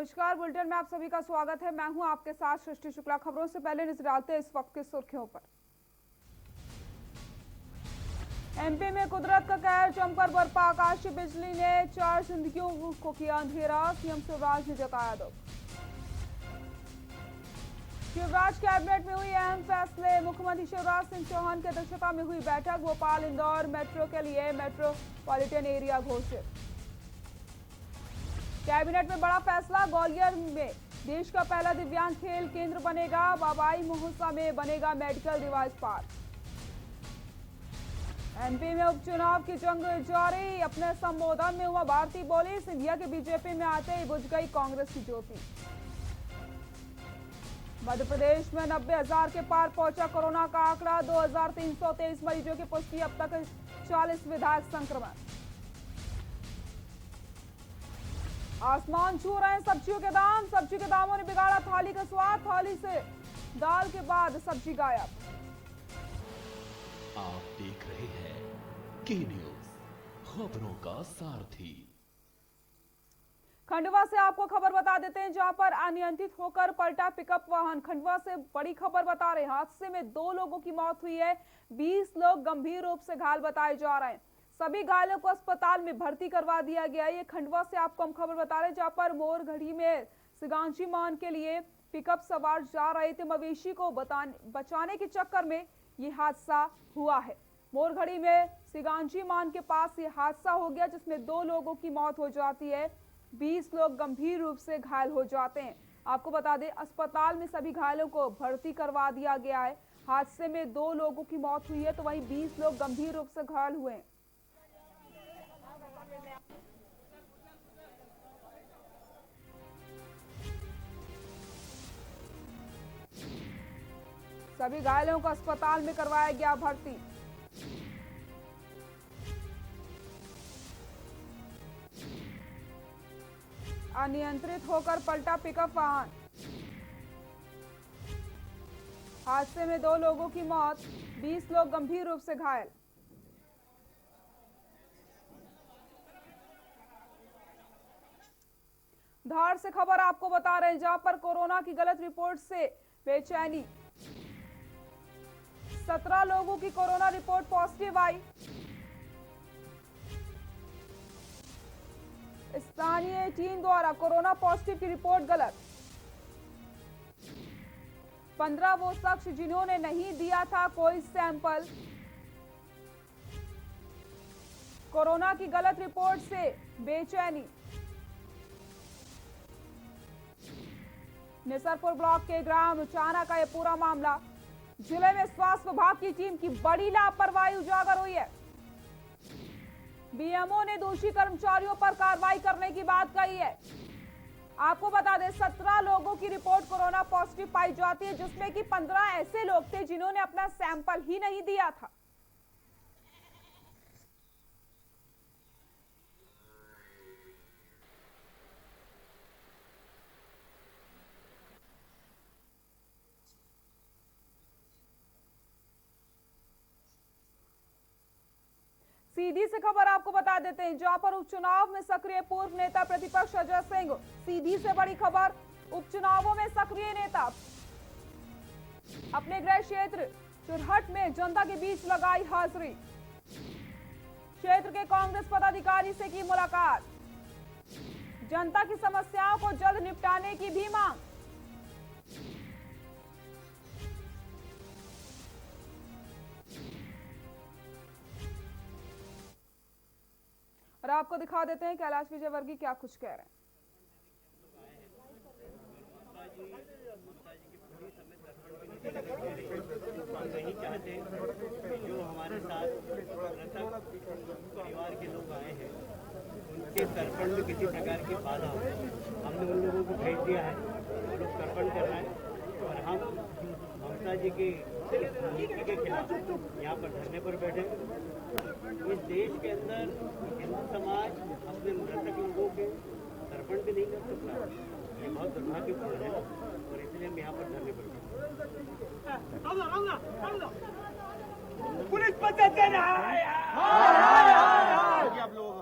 नमस्कार, बुलेटिन में आप सभी का स्वागत है। मैं हूं आपके साथ सृष्टि शुक्ला। खबरों से पहले नजर डालते हैं इस वक्त की सुर्खियों पर। एमपी में कुदरत का कहर जमकर बरपा। आकाशीय बिजली ने 4 जिंदगियों को किया अंधेरा। सीएम शिवराज ने जताया दुख। शिवराज कैबिनेट में हुई अहम फैसले। मुख्यमंत्री शिवराज सिंह चौहान की अध्यक्षता में हुई बैठक। भोपाल इंदौर मेट्रो के लिए मेट्रोपॉलिटन एरिया घोषित। कैबिनेट में बड़ा फैसला। ग्वालियर में देश का पहला दिव्यांग खेल केंद्र बनेगा। बाबाई महोत्सव में बनेगा मेडिकल डिवाइस पार्क। एमपी में उपचुनाव की जंग जारी। अपने संबोधन में उमा भारती बोली, सिंधिया के बीजेपी में आते ही बुझ गई कांग्रेस की ज्योति। मध्य प्रदेश में 90,000 के पार पहुंचा कोरोना का आंकड़ा। 2,323 मरीजों की पुष्टि। अब तक 40 विधायक संक्रमण। आसमान छू रहे हैं सब्जियों के दाम। सब्जी के दामों ने बिगाड़ा थाली का स्वाद। थाली से दाल के बाद सब्जी गायब। आप देख रहे हैं के न्यूज, खबरों का सारथी। खंडवा से आपको खबर बता देते हैं, जहां पर अनियंत्रित होकर पलटा पिकअप वाहन। खंडवा से बड़ी खबर बता रहे हैं। हादसे में 2 लोगों की मौत हुई है। 20 लोग गंभीर रूप से घायल बताए जा रहे हैं। सभी घायलों को अस्पताल में भर्ती करवा दिया गया है। ये खंडवा से आपको हम खबर बता रहे हैं, जहां पर मोरघड़ी में सिगांची मान के लिए पिकअप सवार जा रहे थे। मवेशी को बचाने के चक्कर में ये हादसा हुआ है। मोरघड़ी में सिगांची मान के पास ये हादसा हो गया, जिसमें 2 लोगों की मौत हो जाती है। 20 लोग गंभीर रूप से घायल हो जाते हैं। आपको बता दें, अस्पताल में सभी घायलों को भर्ती करवा दिया गया है। हादसे में 2 लोगों की मौत हुई है, तो वहीं 20 लोग गंभीर रूप से घायल हुए हैं। सभी घायलों को अस्पताल में करवाया गया भर्ती। अनियंत्रित होकर पलटा पिकअप वाहन। हादसे में 2 लोगों की मौत, 20 लोग गंभीर रूप से घायल। धार से खबर आपको बता रहे हैं, जहां पर कोरोना की गलत रिपोर्ट से बेचैनी। 17 लोगों की कोरोना रिपोर्ट पॉजिटिव आई। स्थानीय टीम द्वारा कोरोना पॉजिटिव की रिपोर्ट गलत। 15 वो शख्स जिन्होंने नहीं दिया था कोई सैंपल। कोरोना की गलत रिपोर्ट से बेचैनी। निसरपुर ब्लॉक के ग्राम चाना का यह पूरा मामला। जिले में स्वास्थ्य विभाग की टीम की बड़ी लापरवाही उजागर हुई है। बीएमओ ने दोषी कर्मचारियों पर कार्रवाई करने की बात कही है। आपको बता दें, 17 लोगों की रिपोर्ट कोरोना पॉजिटिव पाई जाती है, जिसमें कि 15 ऐसे लोग थे जिन्होंने अपना सैंपल ही नहीं दिया था। सीधी से खबर आपको बता देते हैं, जहां पर उपचुनाव में सक्रिय पूर्व नेता प्रतिपक्ष अजय सिंह। सीधी से बड़ी खबर, उपचुनावों में सक्रिय नेता अपने गृह क्षेत्र चुरहट में जनता के बीच लगाई हाजिरी। क्षेत्र के कांग्रेस पदाधिकारी से की मुलाकात। जनता की समस्याओं को जल्द निपटाने की भी मांग। और आपको दिखा देते हैं कैलाश विजयवर्गीय क्या कुछ कह रहे हैं। नहीं चाहते जो हमारे साथ परिवार के लोग आए हैं, उनके तर्पण में किसी प्रकार की बाधा हो। हमने उन लोगों को भेज दिया है, वो लोग तर्पण कर रहे हैं और हम ममता जी की नीति के खिलाफ यहाँ पर धरने पर बैठे। इस देश के अंदर हिंदू समाज अपने मृतक लोगों के तर्पण भी नहीं कर सकता। ये बहुत दुर्भाग्यपूर्ण है और इसलिए हम यहाँ पर धरने पर बैठे। पुलिस मदद दे रहा है। आप लोग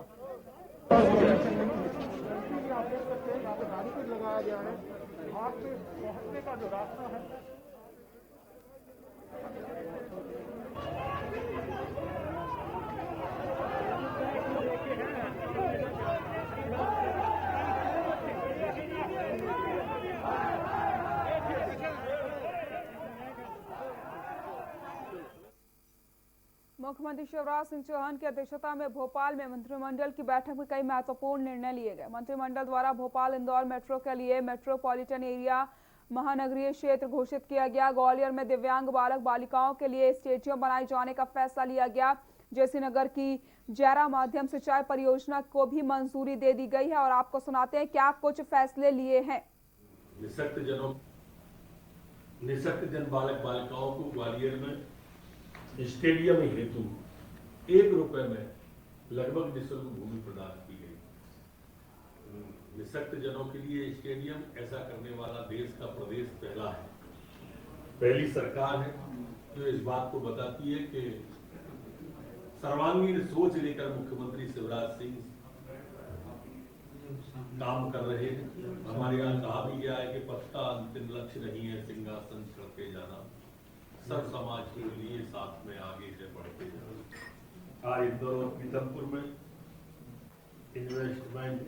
आप देख सकते हैं यहाँ पे गाड़ी कुछ लगाया वहाँ पे पहुँचने का जो रास्ता है मुख्यमंत्री शिवराज सिंह चौहान की अध्यक्षता में भोपाल में मंत्रिमंडल की बैठक में कई महत्वपूर्ण निर्णय लिए गए। मंत्रिमंडल द्वारा भोपाल इंदौर मेट्रो के लिए मेट्रोपॉलिटन एरिया महानगरीय क्षेत्र घोषित किया गया। ग्वालियर में दिव्यांग बालक बालिकाओं के लिए स्टेडियम बनाए जाने का फैसला लिया गया। जयसीनगर की जैरा माध्यम सिंचाई परियोजना को भी मंजूरी दे दी गई है और आपको सुनाते हैं क्या कुछ फैसले लिए हैं। निःशक्त जन बालक बालिकाओं को ग्वालियर में स्टेडियम हेतु 1 रुपए में लगभग निःशुल्क भूमि प्रदान की गई। निःशक्त जनों के लिए स्टेडियम ऐसा करने वाला देश का प्रदेश पहला है, पहली सरकार है जो इस बात को बताती है कि सर्वांगीण सोच लेकर मुख्यमंत्री शिवराज सिंह काम कर रहे हैं। हमारे यहाँ कहा भी गया है कि पथ का अंतिम लक्ष्य नहीं है सिंहासन चढ़ते जाना, सब समाज के लिए साथ में आगे से बढ़ते जाना। आज इंदौर और पीथमपुर में इन्वेस्टमेंट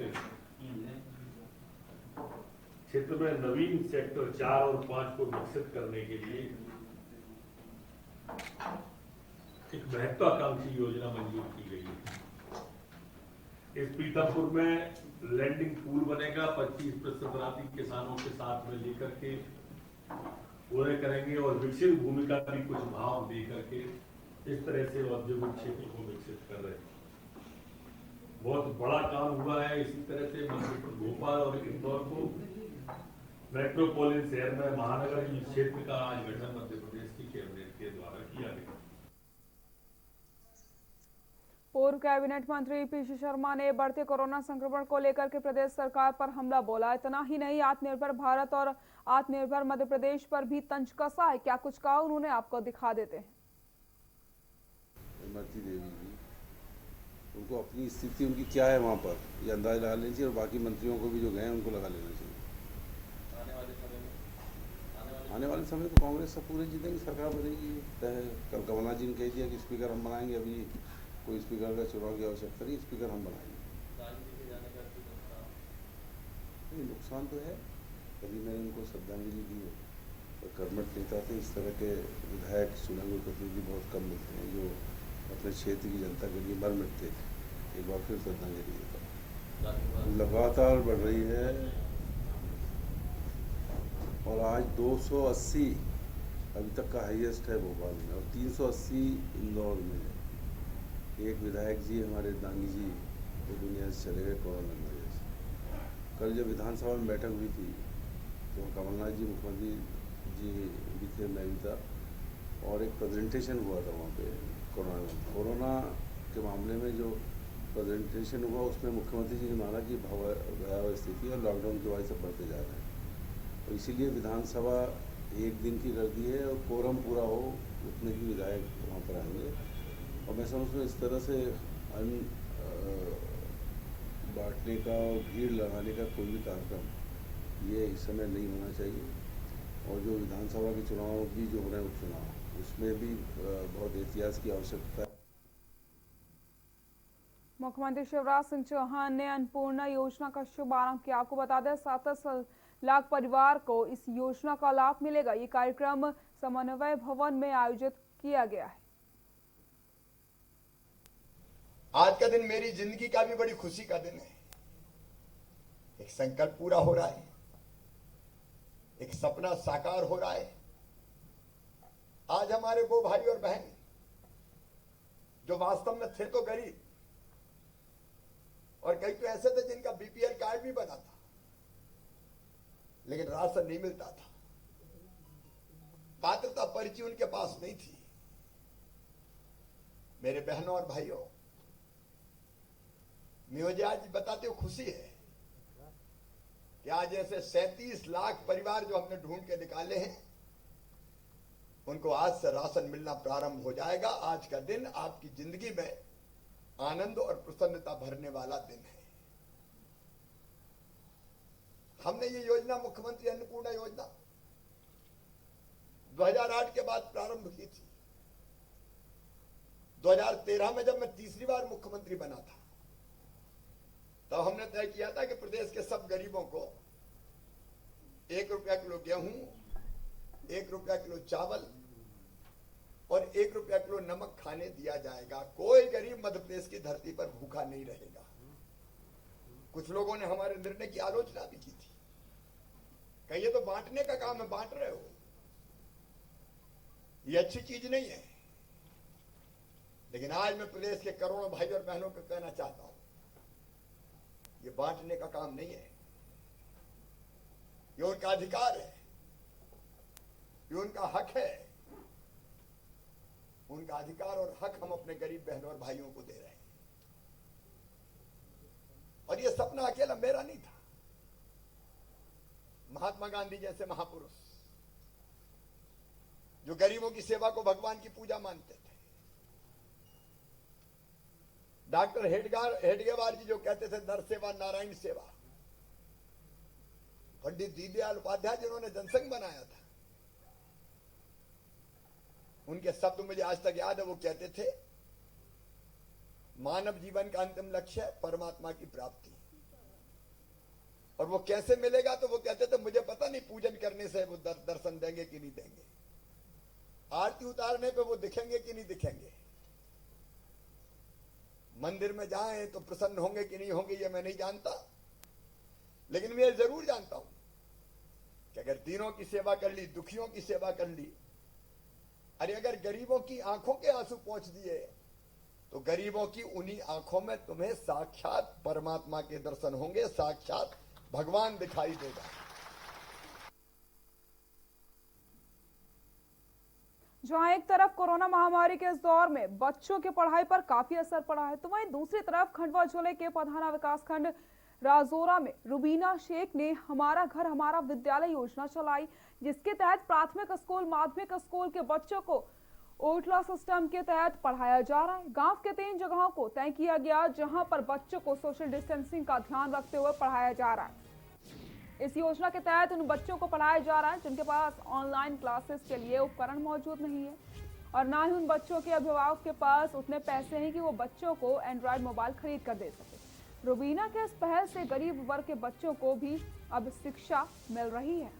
क्षेत्र में नवीन सेक्टर 4 और 5 को विकसित करने के लिए एक महत्वाकांक्षी योजना मंजूर की गई है। इस पीथमपुर में लैंडिंग पूल बनेगा, 25% राशि किसानों के साथ में लेकर के पूरे करेंगे और विकसित भूमि का भी कुछ भाव दे करके इस तरह से औद्योगिक क्षेत्र को विकसित कर रहे हैं। बहुत बड़ा काम हुआ है। इसी तरह से भोपाल और इंदौर को मेट्रोपॉलिटन शहर में महानगर क्षेत्र का आज गठन मध्य प्रदेश की कैबिनेट के द्वारा किया गया। पूर्व कैबिनेट मंत्री पीसी शर्मा ने बढ़ते कोरोना संक्रमण को लेकर के प्रदेश सरकार पर हमला बोला। इतना ही नहीं, आत्मनिर्भर भारत और आत्मनिर्भर मध्य प्रदेश पर भी तंज कसा है। क्या कुछ कहा उन्होंने, आपको दिखा देते हैं। इमरती देवी जी, उनको अपनी स्थिति उनकी क्या है वहाँ पर ये अंदाजा लगा लेना चाहिए और बाकी मंत्रियों को भी जो गए उनको लगा लेना चाहिए। आने वाले समय तो कांग्रेस से पूरी जीतेंगी, सरकार बनेगी। कल कमलनाथ जी ने कह दिया कि स्पीकर हम बनाएंगे, अभी कोई स्पीकर का चुनाव की आवश्यकता नहीं, स्पीकर हम बनाएंगे। नुकसान तो है, कभी मैंने उनको श्रद्धांजलि दी है और कर्मठ नेता थे। इस तरह के विधायक चुने हुए प्रतिनिधि बहुत कम मिलते हैं जो अपने क्षेत्र की जनता के लिए मर मिटते थे। एक बार फिर श्रद्धांजलि देता। लगातार बढ़ रही है और आज 280 अभी तक का हाईएस्ट है भोपाल में और 380 इंदौर में। एक विधायक जी हमारे दांगी जी वो दुनिया से चले गए कोरोना की वजह से। कल जब विधानसभा में बैठक हुई थी तो कमलनाथ जी मुख्यमंत्री जी भी थे, मैं भी था और एक प्रेजेंटेशन हुआ था वहाँ पे कोरोना के मामले में। जो प्रेजेंटेशन हुआ उसमें मुख्यमंत्री जी ने माना कि भयावह स्थिति और लॉकडाउन की वजह से बढ़ते जा रहे हैं और इसीलिए विधानसभा 1 दिन की कर दी है और कोरम पूरा हो उतने ही विधायक वहाँ पर आएंगे। और मैं समझता हूँ इस तरह से बांटने का और भीड़ लगाने का कोई भी कार्यक्रम ये इस समय नहीं होना चाहिए। और जो विधानसभा के चुनाव भी जो हो रहे हैं उपचुनाव, उसमें भी बहुत एहतियात की आवश्यकता है। मुख्यमंत्री शिवराज सिंह चौहान ने अन्नपूर्णा योजना का शुभारंभ किया। आपको बता दें 27 लाख परिवार को इस योजना का लाभ मिलेगा। ये कार्यक्रम समन्वय भवन में आयोजित किया गया है। आज का दिन मेरी जिंदगी का भी बड़ी खुशी का दिन है। एक संकल्प पूरा हो रहा है, एक सपना साकार हो रहा है। आज हमारे वो भाई और बहन जो वास्तव में थे तो गरीब और कई तो ऐसे थे जिनका बीपीएल कार्ड भी बना था लेकिन राशन नहीं मिलता था, पात्रता पर्ची उनके पास नहीं थी। मेरे बहनों और भाइयों, मुझे आज बताते हो खुशी है कि आज ऐसे 37 लाख परिवार जो हमने ढूंढ के निकाले हैं उनको आज से राशन मिलना प्रारंभ हो जाएगा। आज का दिन आपकी जिंदगी में आनंद और प्रसन्नता भरने वाला दिन है। हमने ये योजना मुख्यमंत्री अन्नपूर्णा योजना 2008 के बाद प्रारंभ की थी। 2013 में जब मैं तीसरी बार मुख्यमंत्री बना था, तब हमने तय किया था कि प्रदेश के सब गरीबों को 1 रुपया किलो गेहूं, 1 रुपया किलो चावल और 1 रुपया किलो नमक खाने दिया जाएगा। कोई गरीब मध्य प्रदेश की धरती पर भूखा नहीं रहेगा। कुछ लोगों ने हमारे निर्णय की आलोचना भी की थी, कहिए तो बांटने का काम है, बांट रहे हो, ये अच्छी चीज नहीं है। लेकिन आज मैं प्रदेश के करोड़ों भाई और बहनों को कहना चाहता हूं, ये बांटने का काम नहीं है, ये उनका अधिकार है, ये उनका हक है। उनका अधिकार और हक हम अपने गरीब बहनों और भाइयों को दे रहे हैं। और ये सपना अकेला मेरा नहीं था। महात्मा गांधी जैसे महापुरुष जो गरीबों की सेवा को भगवान की पूजा मानते थे, डॉक्टर हेडगेवार जी जो कहते थे नर सेवा नारायण सेवा, पंडित दीनदयाल उपाध्याय जिन्होंने जनसंघ बनाया था, उनके शब्द मुझे आज तक याद है। वो कहते थे मानव जीवन का अंतिम लक्ष्य है परमात्मा की प्राप्ति, और वो कैसे मिलेगा? तो वो कहते थे मुझे पता नहीं पूजन करने से वो दर्शन देंगे कि नहीं देंगे, आरती उतारने पे वो दिखेंगे कि नहीं दिखेंगे, मंदिर में जाएं तो प्रसन्न होंगे कि नहीं होंगे, ये मैं नहीं जानता। लेकिन मैं जरूर जानता हूं कि अगर दीनों की सेवा कर ली, दुखियों की सेवा कर ली, अरे अगर गरीबों की आंखों के आंसू पहुंच दिए, तो गरीबों की उन्हीं आंखों में तुम्हें साक्षात परमात्मा के दर्शन होंगे, साक्षात भगवान दिखाई देगा। जहां एक तरफ कोरोना महामारी के इस दौर में बच्चों की पढ़ाई पर काफी असर पड़ा है, तो वहीं दूसरी तरफ खंडवा जिले के पधाना विकासखंड राजौरा में रुबीना शेख ने हमारा घर हमारा विद्यालय योजना चलाई, जिसके तहत प्राथमिक स्कूल माध्यमिक स्कूल के बच्चों को ओटला सिस्टम के तहत पढ़ाया जा रहा है। गांव के 3 जगहों को तय किया गया, जहां पर बच्चों को सोशल डिस्टेंसिंग का ध्यान रखते हुए पढ़ाया जा रहा है। इस योजना के तहत उन बच्चों को पढ़ाया जा रहा है जिनके पास ऑनलाइन क्लासेस के लिए उपकरण मौजूद नहीं है, और ना ही उन बच्चों के अभिभावक के पास उतने पैसे हैं कि वो बच्चों को एंड्रॉयड मोबाइल खरीद कर दे सके। रुबीना के इस पहल से गरीब वर्ग के बच्चों को भी अब शिक्षा मिल रही है।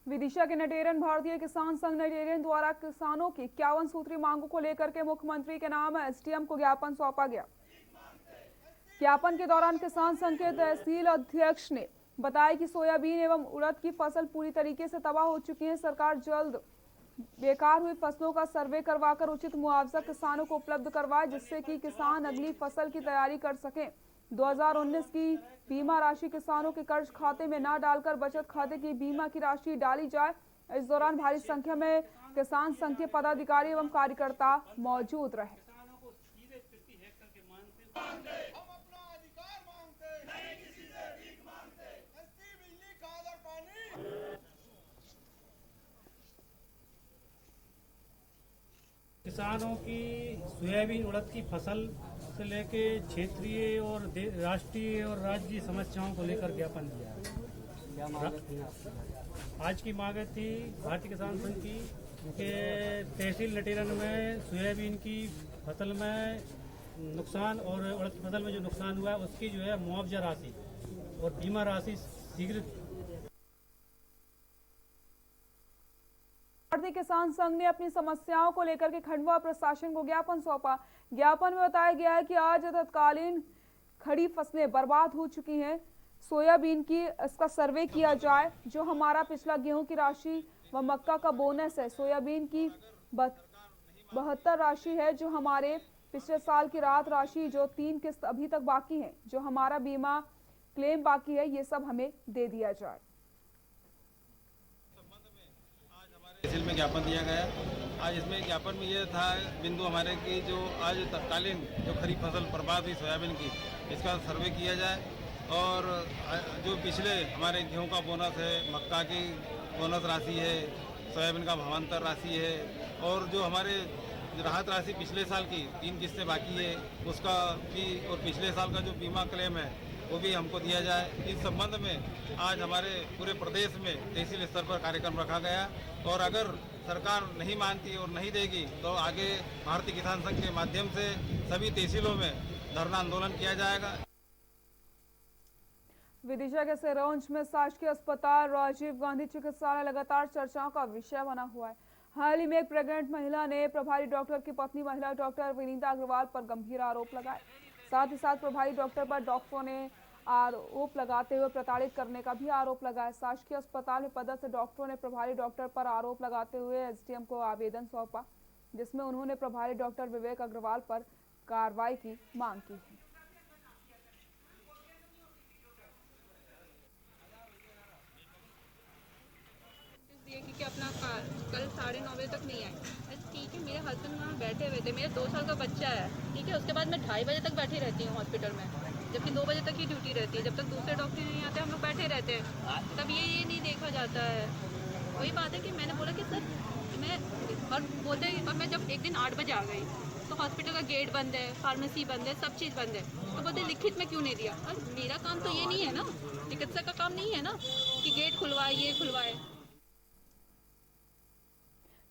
विदिशा के नटेरन भारतीय किसान संघ नटेरन द्वारा किसानों की 51 सूत्री मांगों को लेकर के मुख्यमंत्री के नाम एसडीएम को ज्ञापन सौंपा गया। ज्ञापन के दौरान किसान संघ के तहसील अध्यक्ष ने बताया कि सोयाबीन एवं उड़द की फसल पूरी तरीके से तबाह हो चुकी है। सरकार जल्द बेकार हुई फसलों का सर्वे करवाकर उचित मुआवजा किसानों को उपलब्ध करवाए, जिससे कि किसान अगली फसल की तैयारी कर सकें। 2019 की बीमा राशि किसानों के कर्ज खाते में न डालकर बचत खाते की बीमा की राशि डाली जाए। इस दौरान भारी संख्या में किसान संघ के पदाधिकारी एवं कार्यकर्ता मौजूद रहे। किसानों की सोयाबीन उड़द की फसल से लेके क्षेत्रीय और राष्ट्रीय और राज्य समस्याओं को लेकर ज्ञापन दिया है। आज की मांग थी भारतीय किसान संघ की कि तहसील नटेरन में सोयाबीन की फसल में नुकसान और उड़द की फसल में जो नुकसान हुआ है उसकी जो है मुआवजा राशि और बीमा राशि शीघ्र। भारतीय किसान संघ ने अपनी समस्याओं को लेकर के खंडवा प्रशासन को ज्ञापन सौंपा। ज्ञापन में बताया गया है कि आज तत्कालीन खड़ी फसलें बर्बाद हो चुकी हैं, सोयाबीन की इसका सर्वे किया जाए। जो हमारा पिछला गेहूं की राशि व मक्का का बोनस है, सोयाबीन की 72 राशि है, जो हमारे पिछले साल की राहत राशि जो 3 किस्त अभी तक बाकी है, जो हमारा बीमा क्लेम बाकी है, ये सब हमें दे दिया जाए। तहसील में ज्ञापन दिया गया। आज इसमें ज्ञापन में ये था बिंदु हमारे की जो आज तत्कालीन जो खरीफ फसल बर्बाद हुई सोयाबीन की, इसका सर्वे किया जाए और जो पिछले हमारे गेहूं का बोनस है, मक्का की बोनस राशि है, सोयाबीन का भावांतर राशि है और जो हमारे राहत राशि पिछले साल की 3 किस्तें बाकी है उसका भी और पिछले साल का जो बीमा क्लेम है वो भी हमको दिया जाए। इस संबंध में आज हमारे पूरे प्रदेश में तहसील स्तर पर कार्यक्रम रखा गया और अगर सरकार नहीं मानती और नहीं देगी तो आगे भारतीय किसान संघ के माध्यम से सभी तहसीलों में धरना आंदोलन किया जाएगा। विदिशा के सिरोंज में शासकीय अस्पताल राजीव गांधी चिकित्सालय लगातार चर्चाओं का विषय बना हुआ है। हाल ही में एक प्रेग्नेंट महिला ने प्रभारी डॉक्टर की पत्नी महिला डॉक्टर विनीता अग्रवाल पर गंभीर आरोप लगाए। साथ ही साथ प्रभारी डॉक्टर पर डॉक्टरों ने आरोप लगाते हुए प्रताड़ित करने का भी आरोप लगाया। शासकीय अस्पताल में पदस्थ डॉक्टरों ने प्रभारी डॉक्टर पर आरोप लगाते हुए एसडीएम को आवेदन सौंपा, जिसमें उन्होंने प्रभारी डॉक्टर विवेक अग्रवाल पर कार्रवाई की मांग की है। कि अपना कल 9:30 बजे तक नहीं आए। ठीक है, मेरे हस्बैंड वहाँ बैठे हुए थे, मेरा 2 साल का बच्चा है। ठीक है, उसके बाद मैं 2:30 बजे तक बैठी रहती हूँ हॉस्पिटल में, जबकि 2 बजे तक की ड्यूटी रहती है। जब तक दूसरे डॉक्टर नहीं आते हम लोग बैठे रहते हैं, तब ये नहीं देखा जाता है। वही बात है कि मैंने बोला कि सर मैं, और बोलते हैं, और मैं जब एक दिन 8 बजे आ गई तो हॉस्पिटल का गेट बंद है, फार्मेसी बंद है, सब चीज़ बंद है। तो बोलते लिखित में क्यों नहीं दिया? और मेरा काम तो ये नहीं है ना, चिकित्सक का काम नहीं है ना कि गेट खुलवाए, ये खुलवाए।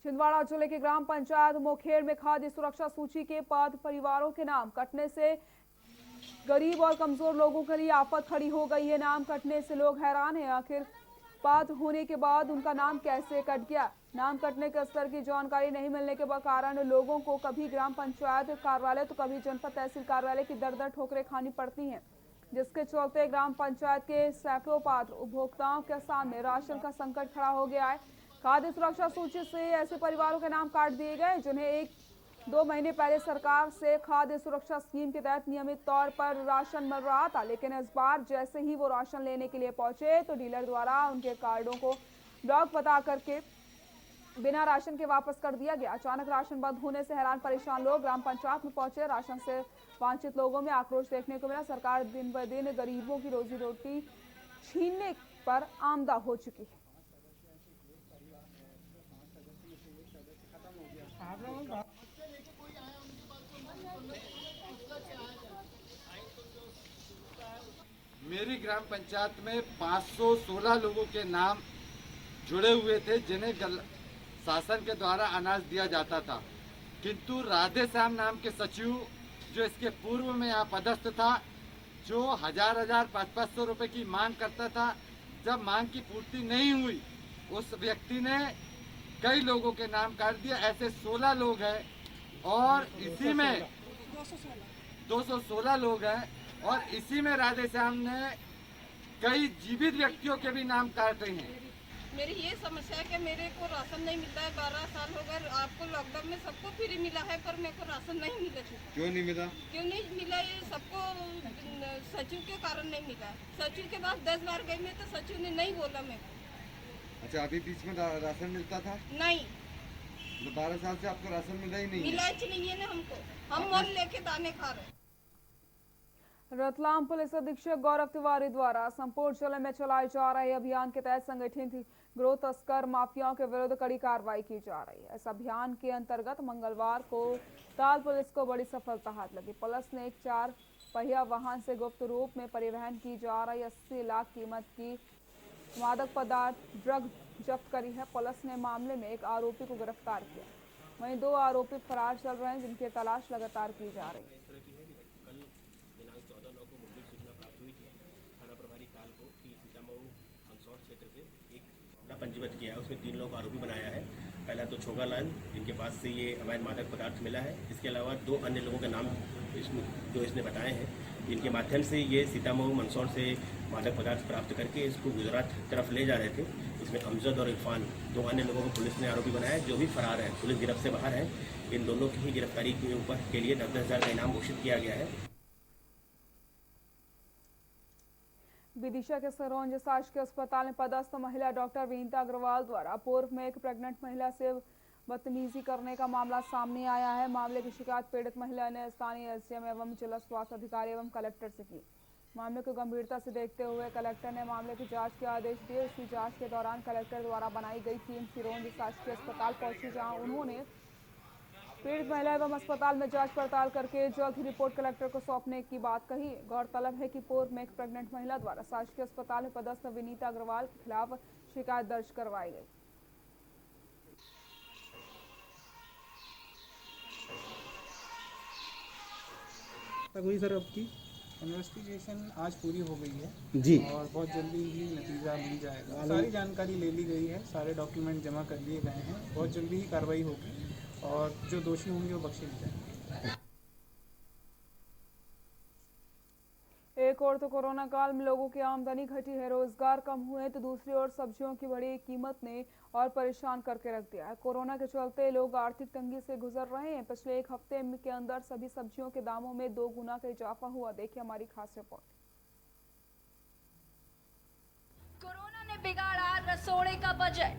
छिंदवाड़ा जिले के ग्राम पंचायत मोखेड़ में खाद्य सुरक्षा सूची के पात्र परिवारों के नाम कटने से गरीब और कमजोर लोगों के लिए आफत खड़ी हो गई है। नाम कटने से लोग हैरान हैं, आखिर पात्र होने के बाद उनका नाम कैसे कट गया। नाम कटने के स्तर की जानकारी नहीं मिलने के कारण लोगों को कभी ग्राम पंचायत कार्यालय तो कभी जनपद तहसील कार्यालय की दर-दर ठोकरें खानी पड़ती हैं, जिसके चलते ग्राम पंचायत के सैकड़ों पात्र उपभोक्ताओं के सामने राशन का संकट खड़ा हो गया है। खाद्य सुरक्षा सूची से ऐसे परिवारों के नाम काट दिए गए जिन्हें 1-2 महीने पहले सरकार से खाद्य सुरक्षा स्कीम के तहत नियमित तौर पर राशन मिल रहा था, लेकिन इस बार जैसे ही वो राशन लेने के लिए पहुंचे तो डीलर द्वारा उनके कार्डों को ब्लॉक बता करके बिना राशन के वापस कर दिया गया। अचानक राशन बंद होने से हैरान परेशान लोग ग्राम पंचायत में पहुंचे। राशन से वांछित लोगों में आक्रोश देखने को मिला। सरकार दिन ब दिन गरीबों की रोजी रोटी छीनने पर आमदा हो चुकी है। मेरी ग्राम पंचायत में 516 लोगों के नाम जुड़े हुए थे जिन्हें शासन के द्वारा अनाज दिया जाता था, किंतु राधे श्याम नाम के सचिव जो इसके पूर्व में यहाँ पदस्थ था, जो 1000-500 रुपए की मांग करता था, जब मांग की पूर्ति नहीं हुई उस व्यक्ति ने कई लोगों के नाम काट दिया। ऐसे 16 लोग हैं और इसी में 216 लोग हैं और इसी में राधे श्याम ने कई जीवित व्यक्तियों के भी नाम काटे हैं। मेरी ये समस्या है कि मेरे को राशन नहीं मिलता है। 12 साल हो गए, आपको लॉकडाउन में सबको फ्री मिला है, पर मेरे को राशन नहीं मिला। क्यों नहीं मिला? क्यों नहीं मिला? ये सबको सचिव के कारण नहीं मिला। सचिव के पास 10 बार गई मैं तो सचिव ने नहीं बोला मेरे को। अच्छा, अभी बीच में राशन मिलता था? नहीं, 12 साल से आपको राशन मिला ही नहीं? मिला ही नहीं है ना हमको, हम मोल लेके दाने खा रहे। रतलाम पुलिस अधीक्षक गौरव तिवारी द्वारा संपूर्ण जिले में चलाए जा रहे अभियान के तहत संगठित गिरोह तस्कर माफियाओं के विरुद्ध कड़ी कार्रवाई की जा रही है। इस अभियान के अंतर्गत मंगलवार को ताल पुलिस को बड़ी सफलता हाथ लगी। पुलिस ने एक 4 पहिया वाहन से गुप्त रूप में परिवहन की जा रही 80 लाख कीमत की मादक पदार्थ ड्रग जब्त करी है। पुलिस ने मामले में एक आरोपी को गिरफ्तार किया, वहीं 2 आरोपी फरार चल रहे हैं, जिनकी तलाश लगातार की जा रही है। पंजीबद्ध किया है, उसमें 3 लोग आरोपी बनाया है। पहला तो छोगालाल, इनके पास से ये अवैध मादक पदार्थ मिला है। इसके अलावा 2 अन्य लोगों के नाम जो इसने बताए हैं, इनके माध्यम से ये सीतामऊ मंदसौर से मादक पदार्थ प्राप्त करके इसको गुजरात तरफ ले जा रहे थे। इसमें अमजद और इरफान 2 अन्य लोगों को पुलिस ने आरोपी बनाया है, जो भी फरार है, पुलिस गिरफ्त से बाहर है। इन दोनों की ही गिरफ्तारी के ऊपर के लिए 10,000 का इनाम घोषित किया गया है। विदिशा के सिरोंज शासकीय अस्पताल में पदस्थ महिला डॉक्टर विनीता अग्रवाल द्वारा पूर्व में एक प्रेग्नेंट महिला से बदतमीजी करने का मामला सामने आया है। मामले की शिकायत पीड़ित महिला ने स्थानीय एसडीएम एवं जिला स्वास्थ्य अधिकारी एवं कलेक्टर से की। मामले को गंभीरता से देखते हुए कलेक्टर ने मामले की जांच के आदेश दिए। इसी जांच के दौरान कलेक्टर द्वारा बनाई गई टीम सिरोंज शासकीय अस्पताल पहुंची, जहां उन्होंने पीड़ित महिला एवं अस्पताल में जांच पड़ताल करके जल्द ही रिपोर्ट कलेक्टर को सौंपने की बात कही। गौरतलब है कि पूर्व में एक प्रेग्नेंट महिला द्वारा शासकीय अस्पताल में पदस्थ विनीता अग्रवाल के खिलाफ शिकायत दर्ज करवाई गई। हुई सर, आपकी इन्वेस्टिगेशन आज पूरी हो गई है जी और बहुत जल्दी ही नतीजा मिल जाएगा। सारी जानकारी ले ली गई है, सारे डॉक्यूमेंट जमा कर लिए गए हैं, बहुत जल्दी ही कार्रवाई होगी और जो दोषी होंगे वो बख्शे नहीं जाएंगे। एक और तो कोरोना काल में लोगों की आमदनी घटी है, रोजगार कम हुए, तो दूसरी ओर सब्जियों की बढ़ी कीमत ने और परेशान करके रख दिया है। कोरोना के चलते लोग आर्थिक तंगी से गुजर रहे हैं। पिछले एक हफ्ते के अंदर सभी सब्जियों के दामों में 2 गुना का इजाफा हुआ। देखिए हमारी खास रिपोर्ट। कोरोना ने बिगाड़ा रसोड़े का बजट,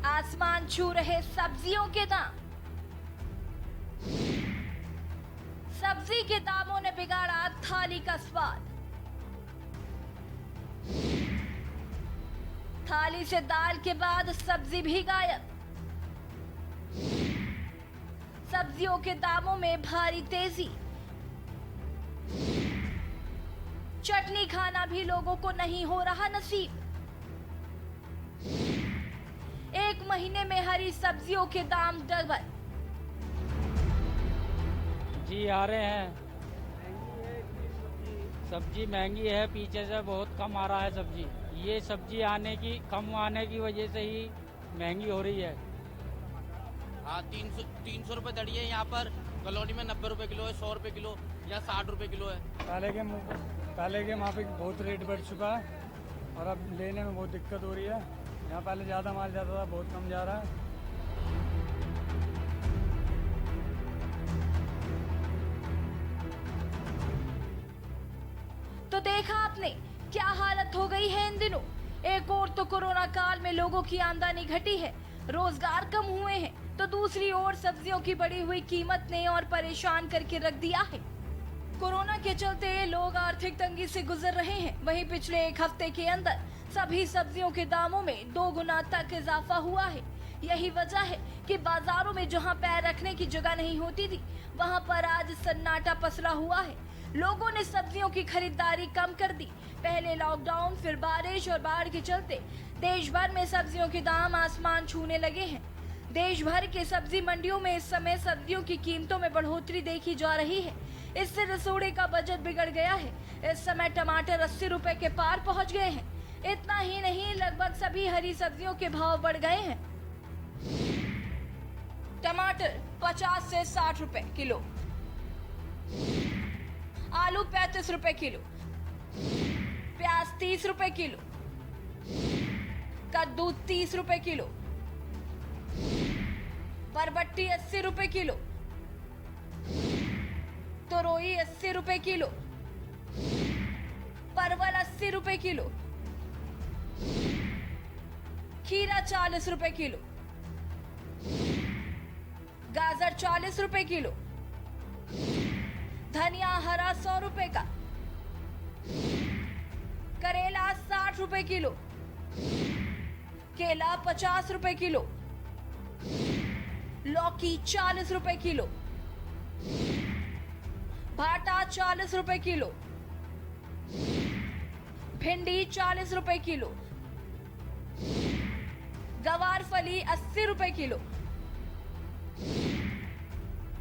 आसमान छू रहे सब्जियों के दाम। सब्जी के दामों ने बिगाड़ा थाली का स्वाद। थाली से दाल के बाद सब्जी भी गायब। सब्जियों के दामों में भारी तेजी। चटनी खाना भी लोगों को नहीं हो रहा नसीब। एक महीने में हरी सब्जियों के दाम डबल। जी आ रहे हैं, सब्जी महंगी है, पीछे से बहुत कम आ रहा है सब्जी। ये सब्जी कम आने की वजह से ही महंगी हो रही है। हाँ, 300 रुपये दड़ी है यहाँ पर। कॉलोनी में 90 रुपये किलो है, 100 रुपये किलो या 60 रुपये किलो है। पहले के वहाँ पे बहुत रेट बढ़ चुका है और अब लेने में बहुत दिक्कत हो रही है। यहाँ पहले ज़्यादा माल जाता था, बहुत कम जा रहा है। तो देखा आपने क्या हालत हो गई है इन दिनों। एक और तो कोरोना काल में लोगों की आमदनी घटी है, रोजगार कम हुए हैं, तो दूसरी ओर सब्जियों की बढ़ी हुई कीमत ने और परेशान करके रख दिया है। कोरोना के चलते लोग आर्थिक तंगी से गुजर रहे हैं। वहीं पिछले एक हफ्ते के अंदर सभी सब्जियों के दामों में 2 गुना तक इजाफा हुआ है। यही वजह है कि बाजारों में जहां पैर रखने की जगह नहीं होती थी, वहां पर आज सन्नाटा पसरा हुआ है। लोगों ने सब्जियों की खरीदारी कम कर दी। पहले लॉकडाउन, फिर बारिश और बाढ़ के चलते देश भर में सब्जियों के दाम आसमान छूने लगे हैं। देश भर के सब्जी मंडियों में इस समय सब्जियों की कीमतों में बढ़ोतरी देखी जा रही है। इससे रसोड़े का बजट बिगड़ गया है। इस समय टमाटर 80 रुपए के पार पहुंच गए हैं। इतना ही नहीं, लगभग सभी हरी सब्जियों के भाव बढ़ गए हैं। टमाटर 50 से 60 रुपए किलो, आलू 35 रुपए किलो, प्याज 30 रुपए किलो, कद्दू 30 रुपए किलो, बरबट्टी 80 रुपए किलो, तोरई 80 रुपए किलो, परवल 80 रुपए किलो, खीरा 40 रुपए किलो, गाजर 40 रुपए किलो, धनिया हरा 100 रुपए का, करेला 60 रुपए किलो, केला 50 रुपए किलो, लौकी 40 रुपए किलो, भाटा 40 रुपए किलो, भिंडी 40 रुपए किलो, गवार फली 80 रुपए किलो,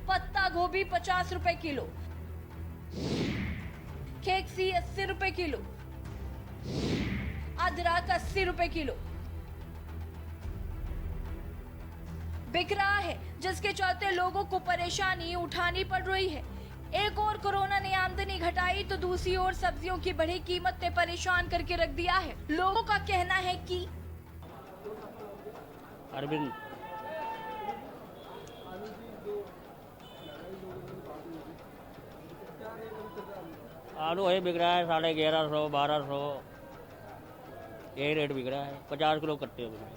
पत्ता गोभी 50 रुपए किलो, खेकसी 80 रुपए किलो, अदरक 80 रुपए किलो बिक रहा है, जिसके चलते लोगों को परेशानी उठानी पड़ रही है। एक और कोरोना ने आमदनी घटाई तो दूसरी ओर सब्जियों की बढ़ी कीमत ने परेशान करके रख दिया है। लोगों का कहना है कि अरविंद आलू वही बिक रहा है 1150, 1200, यही रेट बिक रहा है। 50 किलो कट्टे हो गए।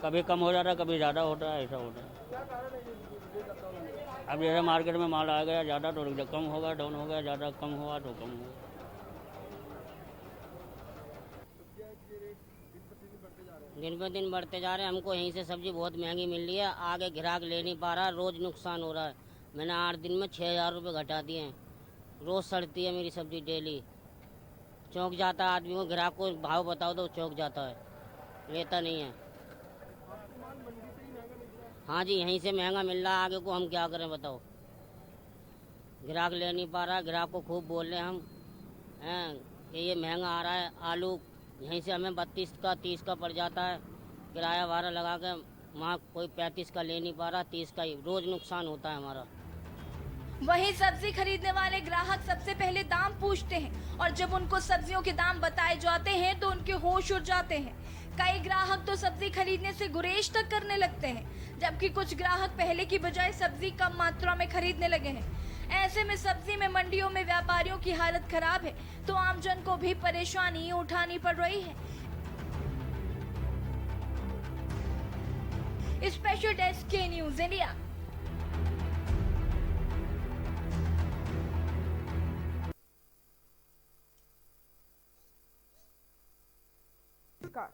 कभी कम हो जाता है, कभी ज़्यादा होता है, ऐसा होता है। अब जैसे मार्केट में माल आ गया ज़्यादा तो कम होगा, डाउन हो गया, ज़्यादा कम हुआ तो कम होगा। दिन पे दिन बढ़ते जा रहे हैं। हमको यहीं से सब्जी बहुत महंगी मिल रही है, आगे ग्राहक ले नहीं पा रहा, रोज़ नुकसान हो रहा है। मैंने 8 दिन में 6,000 रुपये घटा दिए हैं। रोज़ सड़ती है मेरी सब्जी डेली। चौंक जाता है आदमी को, ग्राहक को भाव बताओ तो चौंक जाता है, लेता नहीं है। हाँ जी, यहीं से महंगा मिल रहा है, आगे को हम क्या करें बताओ। ग्राहक ले नहीं पा रहा, ग्राहक को खूब बोल रहे हैं हम हैं कि ये महंगा आ रहा है। आलू यहीं से हमें 32 का 30 का पड़ जाता है, किराया भाड़ा लगा के वहाँ कोई 35 का ले नहीं पा रहा, 30 का ही रोज़ नुकसान होता है हमारा। वहीं सब्जी खरीदने वाले ग्राहक सबसे पहले दाम पूछते हैं और जब उनको सब्जियों के दाम बताए जाते हैं तो उनके होश उड़ जाते हैं। कई ग्राहक तो सब्जी खरीदने से गुरेज तक करने लगते हैं, जबकि कुछ ग्राहक पहले की बजाय सब्जी कम मात्रा में खरीदने लगे हैं। ऐसे में सब्जी में मंडियों में व्यापारियों की हालत खराब है तो आमजन को भी परेशानी उठानी पड़ रही है। स्पेशल डेस्क के न्यूज़ इंडिया। नमस्कार।